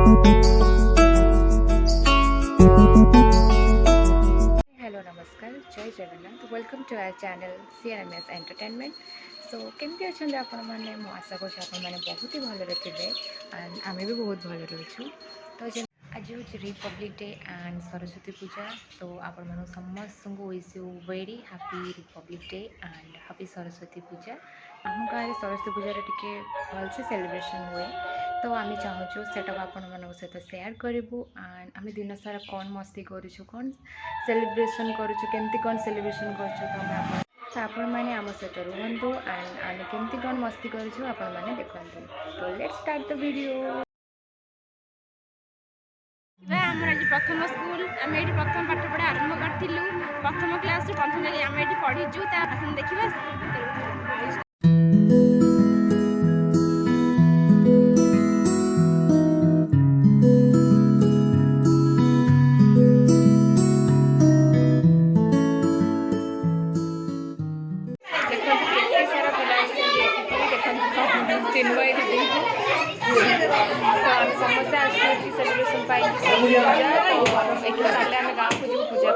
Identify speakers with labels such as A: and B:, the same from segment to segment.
A: Hello नमस्कार जय Jagannath welcome to our channel CRMS entertainment. So केमती अच्छा आपण मैंने आशा कर बहुत ही भलरे थे एंड आम भी बहुत भलरे अच्छु। तो आज हूँ republic day and Saraswati Puja. तो आपण समस्त को wish you very happy republic day and happy Saraswati Puja. आम गाँव सरस्वती पूजार टी भलसे सेलिब्रेशन हुए, तो आम चाहूँ सेटा आपण सहित सेयार करूँ एंड आम दिन सारा कौन मस्ती करूँ कौन सेलिब्रेशन करूँ केमती कौन सेलिब्रेशन करूँ तो आपण मैंने आम सहित रुहतु एंड आम केमती कौन मस्ती करूँ आपण मैंने देखु। तो लेट्स स्टार्ट द वीडियो।
B: आमर आज प्रथम स्कूल आम ये प्रथम पाठ पढ़ा आरंभ करूँ प्रथम क्लास प्रथम जाए आम ये पढ़ीचु देखा
A: समस्या सेलिब्रेशन पूजा आम गाँव को जो पूजा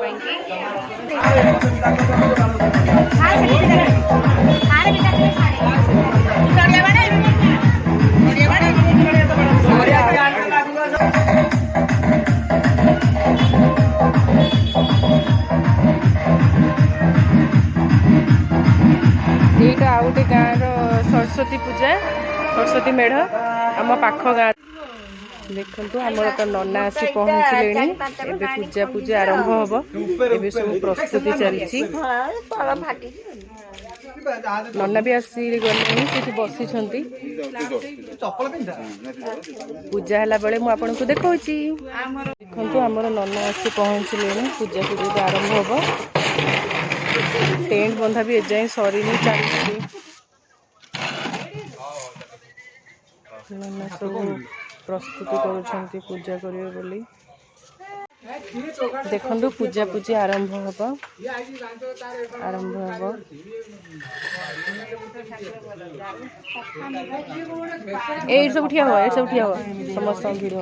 C: यहाँ आ गोटे गाँव सरस्वती पूजा सरस्वती मेढ़ आम पाख गाँ देखु आमर तो नना आसी पहुँचले पूजा पूजा आरंभ हम ए सब प्रस्तुति चलती नना भी आसी गले बसी पूजा है बेले मुझे देखा देखु आमर नना आसी पहुँचले पूजा पूजा आरंभ हम टेंट बंधा भी एजाए सरी चलती नना सब प्रस्तुति करुँच पूजा करेंगे बोली देखु पूजा पूजी आरंभ हम ये सब ठिया हो समस्त भिड़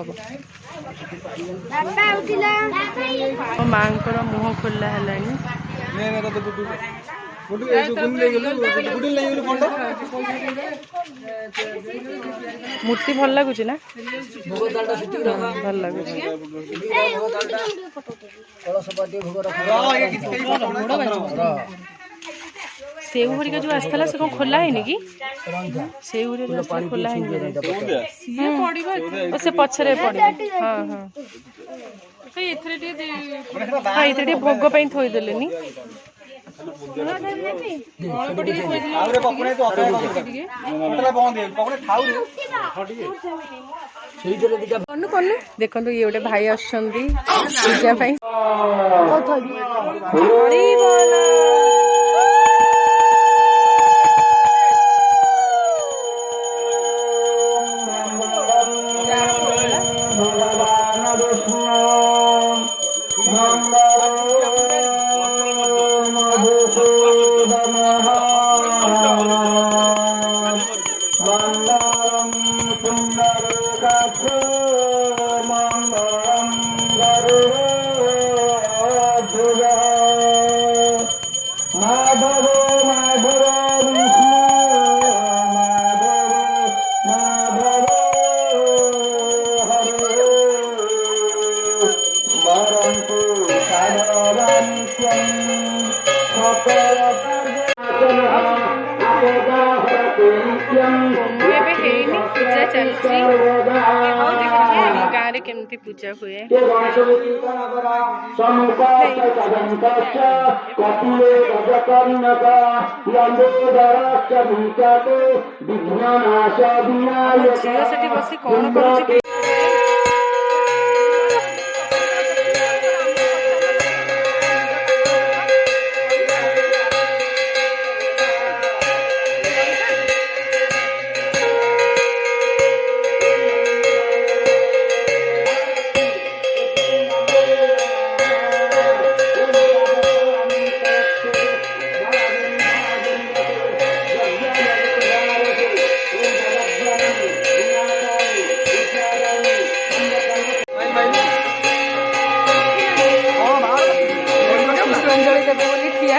C: हम माँ मुह खोला है मूर्ति भल लगुच ना भल लगुच सेव हरिका जो आसला से कौन खोला है कि सेव हरिका खोला है से पछरे पड़े। हाँ हाँ ये भोग थोदेले देखो ये गोटे भाई पूजा पूजा चलती गाँव में केमती पूजा हुए झील से बस कौन कर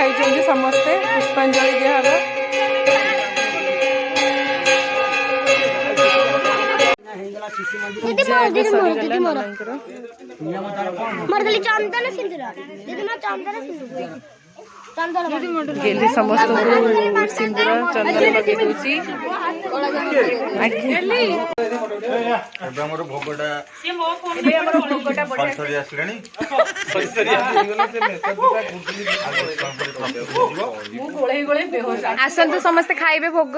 C: ଯାଇଛନ୍ତି ସମସ୍ତେ ପୁଷ୍ପାଞ୍ଜଳି ଦିଆହବ। ପୂଜା ଏବେ ସରିଗଲା ନନାଙ୍କର। ଗେଲି ସମସ୍ତଙ୍କୁ ସିନ୍ଦୁର ଚନ୍ଦନ ଲଗେଇ ଦଉଛି।
D: ଏବେ ଆମର ଭୋଗଟା ସରି ଆସିଲାଣି।
A: ଆସନ୍ତୁ ସମସ୍ତେ ଖାଇବେ ଭୋଗ।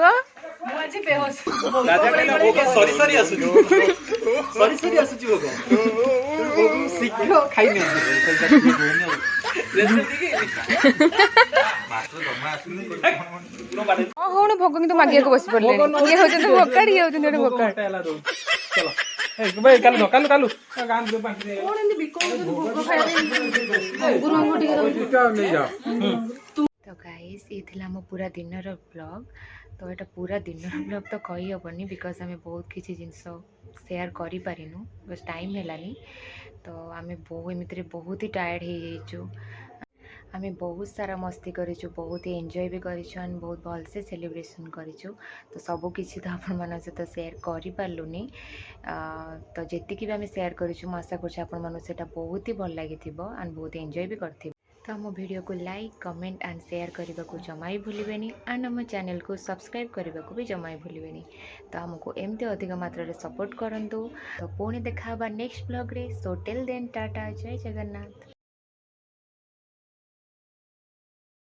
A: ହଉନି ଭୋଗ କିନ୍ତୁ ମାଗିବାକୁ ବସି ପଡିଲେଣି। ଇଏ ହଉଛନ୍ତି ଭୋକାଡ, ଇଏ ହଉଛନ୍ତି ଗୋଟେ ଭୋକାଡ। ତ ଗାଇସ୍ ये थिला हम पूरा दिनर ब्लॉग। तो ये पूरा दिनर ब्लॉग तो कही हेनी बिकज आम बहुत किसी जिनस सेयार करूँ बस टाइम है। तो आम एमती बहुत ही टायर्ड हो जाइचु। आम बहुत सारा मस्ती करूँ, बहुत ही एंजॉय भी करूँ, बहुत भल से सेलिब्रेशन करूँ। तो सबकि तो आपण मान सहित सेयार करूनी। तो जी भी आम सेयार करूँ आशा करा बहुत ही भल लगी एंड बहुत एंजॉय भी कर। तो आम वीडियो को लाइक कमेंट एंड शेयर करने को जमा ही भूलें एंड आम चैनल को सब्सक्राइब करने को भी जमा ही भूलें। तो आमको एमती अधिक मात्रा सपोर्ट करूँ। तो पुणी देखा नेक्स्ट ब्लॉग रे। सो टिल देन टाटा, जय जगन्नाथ।